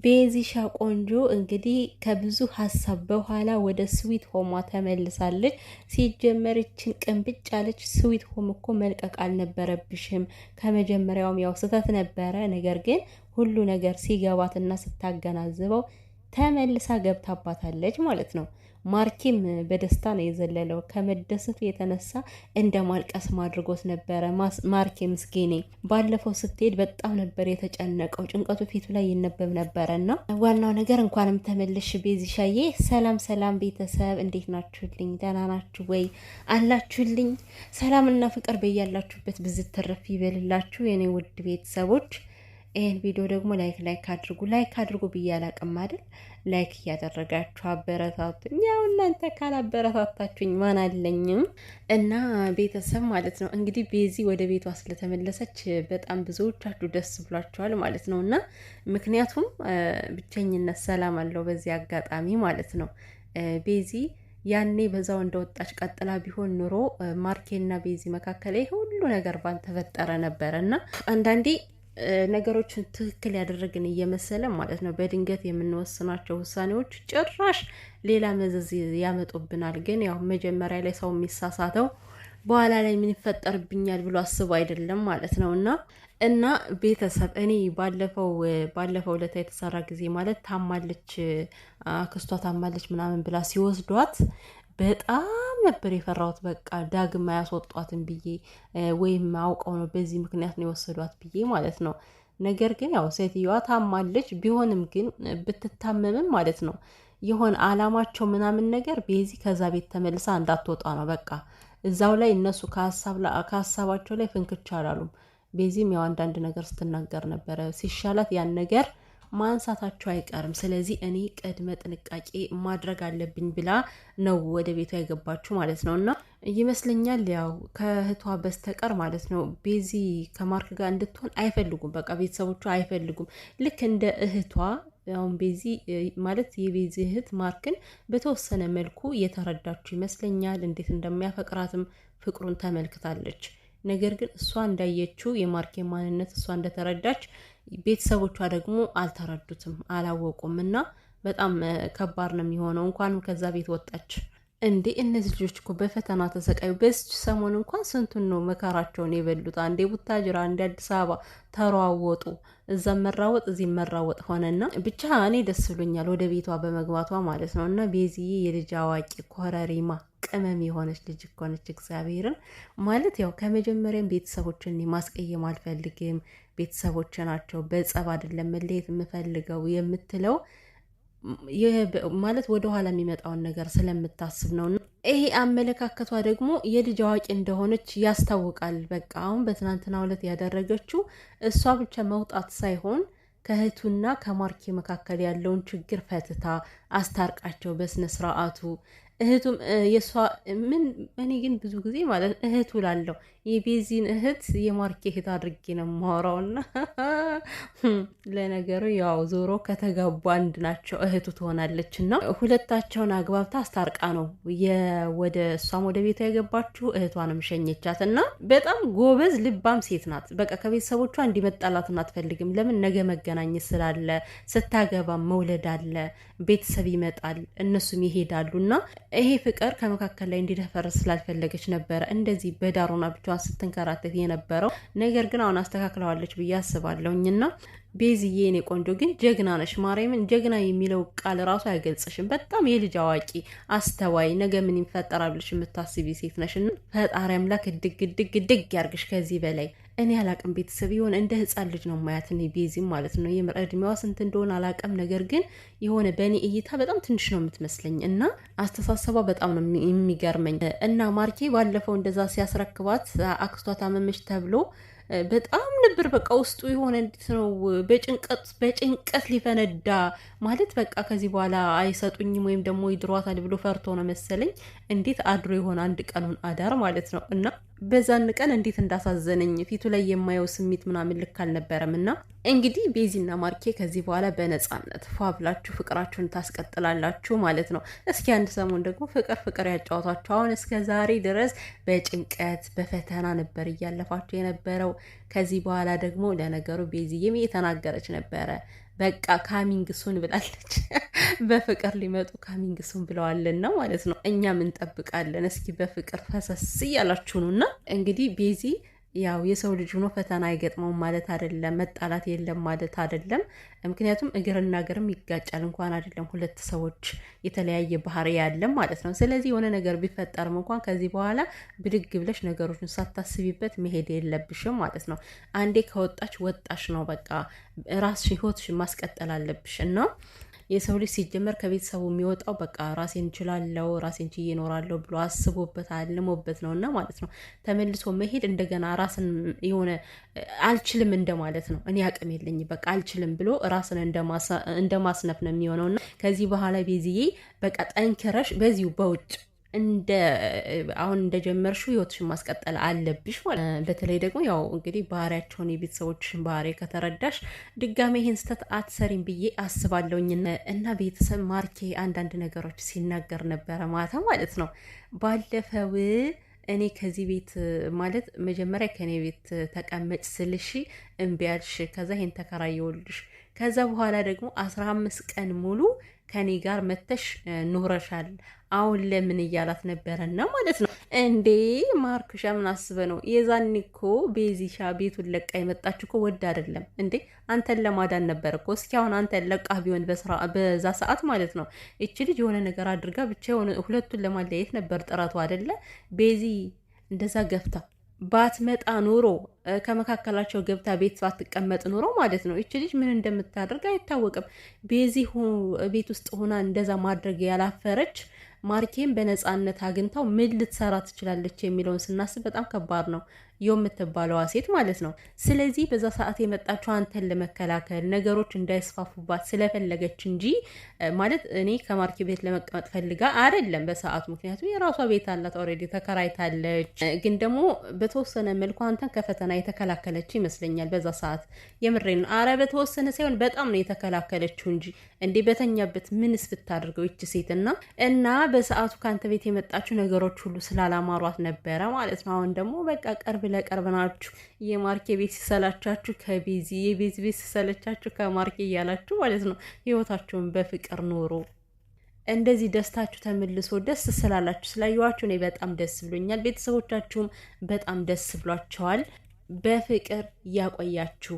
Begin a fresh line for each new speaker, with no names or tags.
ቤዚሻ ቆንጆ እንግዲህ ከብዙ ሀሳብ በኋላ ወደ ስዊት ሆሟ ተመልሳለች። ሲጀመርችን ቅንብጭ ያለች ስዊት ሆም እኮ መልቀቅ አልነበረብሽም። ከመጀመሪያውም ያው ስህተት ነበረ። ነገር ግን ሁሉ ነገር ሲገባትና ስታገናዝበው ተመልሳ ገብታባታለች ማለት ነው። ማርኬም በደስታ ነው የዘለለው። ከመደሰቱ የተነሳ እንደ ማልቀስ ማድርጎት ነበረ። ማርኬ ምስኪኔ ባለፈው ስትሄድ በጣም ነበር የተጨነቀው። ጭንቀቱ ፊቱ ላይ ይነበብ ነበረ እና ዋናው ነገር እንኳንም ተመልሽ ቤዚሻዬ። ሰላም ሰላም ቤተሰብ እንዴት ናችሁልኝ? ደህና ናችሁ ወይ? አላችሁልኝ? ሰላምና ፍቅር በያላችሁበት ብዝት ተረፍ ይበልላችሁ የኔ ውድ ቤተሰቦች። ይህን ቪዲዮ ደግሞ ላይክ አድርጉ ብዬ አላቅም አይደል? ላይክ እያደረጋችሁ አበረታቱኝ። ያው እናንተ ካላበረታታችሁኝ ማን አለኝም። እና ቤተሰብ ማለት ነው እንግዲህ ቤዚ ወደ ቤቷ ስለተመለሰች በጣም ብዙዎቻችሁ ደስ ብሏቸዋል ማለት ነው። እና ምክንያቱም ብቸኝነት ሰላም አለው በዚህ አጋጣሚ ማለት ነው። ቤዚ ያኔ በዛው እንደወጣች ቀጥላ ቢሆን ኑሮ ማርኬና ቤዚ መካከል ሁሉ ነገር ባልተፈጠረ ነበረ። እና አንዳንዴ ነገሮችን ትክክል ያደረግን እየመሰለ ማለት ነው በድንገት የምንወስናቸው ውሳኔዎች ጭራሽ ሌላ መዘዝ ያመጡብናል። ግን ያው መጀመሪያ ላይ ሰው የሚሳሳተው በኋላ ላይ ምን ይፈጠርብኛል ብሎ አስቦ አይደለም ማለት ነው። እና ቤተሰብ እኔ ባለፈው ለታ የተሰራ ጊዜ ማለት ታማለች፣ አክስቷ ታማለች ምናምን ብላ ሲወስዷት በጣም ነበር የፈራሁት። በቃ ዳግም አያስወጧትም ብዬ ወይም አውቀው ነው በዚህ ምክንያት ነው የወሰዷት ብዬ ማለት ነው። ነገር ግን ያው ሴትዮዋ ታማለች። ቢሆንም ግን ብትታመምም ማለት ነው የሆነ አላማቸው ምናምን ነገር ቤዚ ከዛ ቤት ተመልሳ እንዳትወጣ ነው። በቃ እዛው ላይ እነሱ ከሀሳባቸው ላይ ፍንክች አላሉም። ቤዚም ያው አንዳንድ ነገር ስትናገር ነበረ። ሲሻላት ያን ነገር ማንሳታቸው አይቀርም። ስለዚህ እኔ ቅድመ ጥንቃቄ ማድረግ አለብኝ ብላ ነው ወደ ቤቷ የገባችሁ ማለት ነው። እና ይመስለኛል ያው ከእህቷ በስተቀር ማለት ነው ቤዚ ከማርክ ጋር እንድትሆን አይፈልጉም። በቃ ቤተሰቦቿ አይፈልጉም። ልክ እንደ እህቷ አሁን ቤዚ ማለት የቤዚ እህት ማርክን በተወሰነ መልኩ እየተረዳችሁ ይመስለኛል። እንዴት እንደሚያፈቅራትም ፍቅሩን ተመልክታለች። ነገር ግን እሷ እንዳየችው የማርኬ ማንነት እሷ እንደተረዳች ቤተሰቦቿ ደግሞ አልተረዱትም፣ አላወቁም። እና በጣም ከባድ ነው የሚሆነው። እንኳንም ከዛ ቤት ወጣች እንዴ! እነዚህ ልጆች እኮ በፈተና ተሰቃዩ። በስች ሰሞን እንኳን ስንቱን ነው መከራቸውን የበሉት። አንዴ ቡታጅራ፣ አንዴ አዲስ አበባ ተሯወጡ። እዛም መራወጥ እዚህም መራወጥ ሆነና ብቻ እኔ ደስ ብሎኛል ወደ ቤቷ በመግባቷ ማለት ነው። እና ቤዚዬ የልጅ አዋቂ ኮረሪማ ቅመም የሆነች ልጅ እኮ ነች። እግዚአብሔርን ማለት ያው ከመጀመሪያም ቤተሰቦችን ማስቀየም አልፈልግም፣ ቤተሰቦች ናቸው፣ በጸብ አይደለም መለየት የምፈልገው የምትለው ማለት ወደኋላ የሚመጣውን ነገር ስለምታስብ ነው። ይሄ አመለካከቷ ደግሞ የልጅ አዋቂ እንደሆነች ያስታውቃል። በቃ አሁን በትናንትናው ዕለት ያደረገችው እሷ ብቻ መውጣት ሳይሆን ከእህቱና ከማርኬ መካከል ያለውን ችግር ፈትታ አስታርቃቸው በስነ ስርዓቱ። እህቱም የሷ ምን እኔ ግን ብዙ ጊዜ ማለት እህቱ ላለው የቤዚን እህት የማርኬ እህት አድርጌ ነው የማወራውና ለነገሩ ያው ዞሮ ከተጋቡ አንድ ናቸው፣ እህቱ ትሆናለች። እና ሁለታቸውን አግባብታ አስታርቃ ነው ወደ እሷም ወደ ቤቷ የገባችሁ፣ እህቷንም ሸኘቻት። እና በጣም ጎበዝ ልባም ሴት ናት። በቃ ከቤተሰቦቿ እንዲመጣላትን አትፈልግም። ለምን ነገ መገናኘት ስላለ፣ ስታገባ መውለድ አለ፣ ቤተሰብ ይመጣል፣ እነሱም ይሄዳሉ። እና ይሄ ፍቅር ከመካከል ላይ እንዲደፈርስ ስላልፈለገች ነበረ እንደዚህ በዳሩና ብቻዋን ስትንከራተት የነበረው። ነገር ግን አሁን አስተካክለዋለች ብዬ አስባለሁኝና ቤዚዬ የኔ ቆንጆ ግን ጀግና ነሽ። ማርያምን ጀግና የሚለው ቃል ራሱ አይገልጽሽም። በጣም የልጅ አዋቂ አስተዋይ፣ ነገ ምን ይፈጠራል ብለሽ የምታስቢ ሴት ነሽና ፈጣሪ አምላክ ድግ ያርግሽ ከዚህ በላይ። እኔ አላቅም ቤተሰብ የሆነ እንደ ህፃን ልጅ ነው ማያት እኔ ቤዚም ማለት ነው። የምር እድሜዋ ስንት እንደሆነ አላቅም። ነገር ግን የሆነ በእኔ እይታ በጣም ትንሽ ነው የምትመስለኝ እና አስተሳሰቧ በጣም ነው የሚገርመኝ። እና ማርኬ ባለፈው እንደዛ ሲያስረክባት አክስቷ ታመመች ተብሎ በጣም ነበር በቃ ውስጡ የሆነ እንዴት ነው በጭንቀት ሊፈነዳ ማለት በቃ ከዚህ በኋላ አይሰጡኝም ወይም ደግሞ ይድሯታል ብሎ ፈርቶ ነው መሰለኝ። እንዴት አድሮ የሆነ አንድ ቀኑን አዳር ማለት ነው። እና በዛን ቀን እንዴት እንዳሳዘነኝ ፊቱ ላይ የማየው ስሜት ምናምን ልክ አልነበረም። እና እንግዲህ ቤዚና ማርኬ ከዚህ በኋላ በነፃነት ፏ ብላችሁ ፍቅራችሁን ታስቀጥላላችሁ ማለት ነው። እስኪ አንድ ሰሞን ደግሞ ፍቅር ያጫወቷችሁ። አሁን እስከ ዛሬ ድረስ በጭንቀት በፈተና ነበር እያለፋችሁ የነበረው። ከዚህ በኋላ ደግሞ ለነገሩ ቤዚዬም እየተናገረች ነበረ በቃ ካሚንግ ሱን ብላለች። በፍቅር ሊመጡ ካሚንግ ሱን ብለዋልና ማለት ነው። እኛም እንጠብቃለን። እስኪ በፍቅር ፈሰስ እያላችሁ ነው። እና እንግዲህ ቤዚ ያው የሰው ልጅ ሆኖ ፈተና አይገጥመውም ማለት አይደለም፣ መጣላት የለም ማለት አይደለም። ምክንያቱም እግርና እግርም ይጋጫል፣ እንኳን አይደለም ሁለት ሰዎች የተለያየ ባህሪ ያለም ማለት ነው። ስለዚህ የሆነ ነገር ቢፈጠርም እንኳን ከዚህ በኋላ ብድግ ብለሽ ነገሮችን ሳታስቢበት መሄድ የለብሽም ማለት ነው። አንዴ ከወጣች ወጣሽ ነው በቃ። ራስሽ ህይወትሽን ማስቀጠል አለብሽ እና የሰው ልጅ ሲጀመር ከቤተሰቡ የሚወጣው በቃ ራሴን እንችላለው ራሴን ችዬ እኖራለሁ ብሎ አስቦበት አልሞበት ነው እና ማለት ነው። ተመልሶ መሄድ እንደገና ራስን የሆነ አልችልም እንደማለት ነው። እኔ አቅም የለኝ በቃ አልችልም ብሎ ራስን እንደማስነፍ ነው የሚሆነውና ከዚህ በኋላ ቤዝዬ በቃ ጠንክረሽ በዚሁ በውጭ አሁን እንደጀመርሽው ህይወትሽን ማስቀጠል አለብሽ ማለት። በተለይ ደግሞ ያው እንግዲህ ባህሪያቸውን የቤተሰቦችሽን ባህሪ ከተረዳሽ ድጋሜ ይሄን ስህተት አትሰሪም ብዬ አስባለሁኝ። እና ቤተሰብ ማርኬ አንዳንድ ነገሮች ሲናገር ነበረ ማታ ማለት ነው። ባለፈው እኔ ከዚህ ቤት ማለት መጀመሪያ ከኔ ቤት ተቀመጭ ስልሽ እምቢ አልሽ፣ ከዛ ይሄን ተከራየውልሽ፣ ከዛ በኋላ ደግሞ 15 ቀን ሙሉ ከኔ ጋር መተሽ ኑረሻል። አሁን ለምን እያላት ነበረና ማለት ነው። እንዴ ማርክሻ ምን አስበ ነው? የዛኔ እኮ ቤዚሻ ቤቱን ለቃ የመጣች እኮ ወድ አይደለም እንዴ አንተን ለማዳን ነበር እኮ። እስኪ አሁን አንተን ለቃ ቢሆን በዛ ሰዓት ማለት ነው እቺ ልጅ የሆነ ነገር አድርጋ ብቻ የሆነ ሁለቱን ለማለያየት ነበር ጥረቱ አይደለ? ቤዚ እንደዛ ገፍታ ባትመጣ ኑሮ ከመካከላቸው ገብታ ቤት ባትቀመጥ ኑሮ ማለት ነው እቺ ልጅ ምን እንደምታደርግ አይታወቅም። ቤዚ ቤት ውስጥ ሆና እንደዛ ማድረግ ያላፈረች ማርኬን በነፃነት አግኝታው ምን ልትሰራ ትችላለች የሚለውን ስናስብ በጣም ከባድ ነው። የምትባለዋ ሴት ማለት ነው። ስለዚህ በዛ ሰዓት የመጣችው አንተን ለመከላከል ነገሮች እንዳይስፋፉባት ስለፈለገች እንጂ ማለት እኔ ከማርኬ ቤት ለመቀመጥ ፈልጋ አይደለም በሰዓቱ። ምክንያቱም የራሷ ቤት አላት፣ ኦልሬዲ ተከራይታለች። ግን ደግሞ በተወሰነ መልኩ አንተን ከፈተና የተከላከለች ይመስለኛል በዛ ሰዓት። የምሬን ነው። አረ በተወሰነ ሳይሆን በጣም ነው የተከላከለችው እንጂ እንዴ በተኛበት ምንስ ብታደርገው ይች ሴት እና በሰዓቱ ከአንተ ቤት የመጣችው ነገሮች ሁሉ ስላላማሯት ነበረ ማለት ነው። አሁን ደግሞ በቃ ቅርብ ለቅርብ ናችሁ። የማርኬ ቤት ሲሰላቻችሁ ከቤዚ፣ የቤዚ ቤት ሲሰለቻችሁ ከማርኬ እያላችሁ ማለት ነው ህይወታችሁን በፍቅር ኖሮ እንደዚህ ደስታችሁ ተመልሶ ደስ ስላላችሁ ስላየዋችሁ እኔ በጣም ደስ ብሎኛል። ቤተሰቦቻችሁም በጣም ደስ ብሏቸዋል። በፍቅር ያቆያችሁ።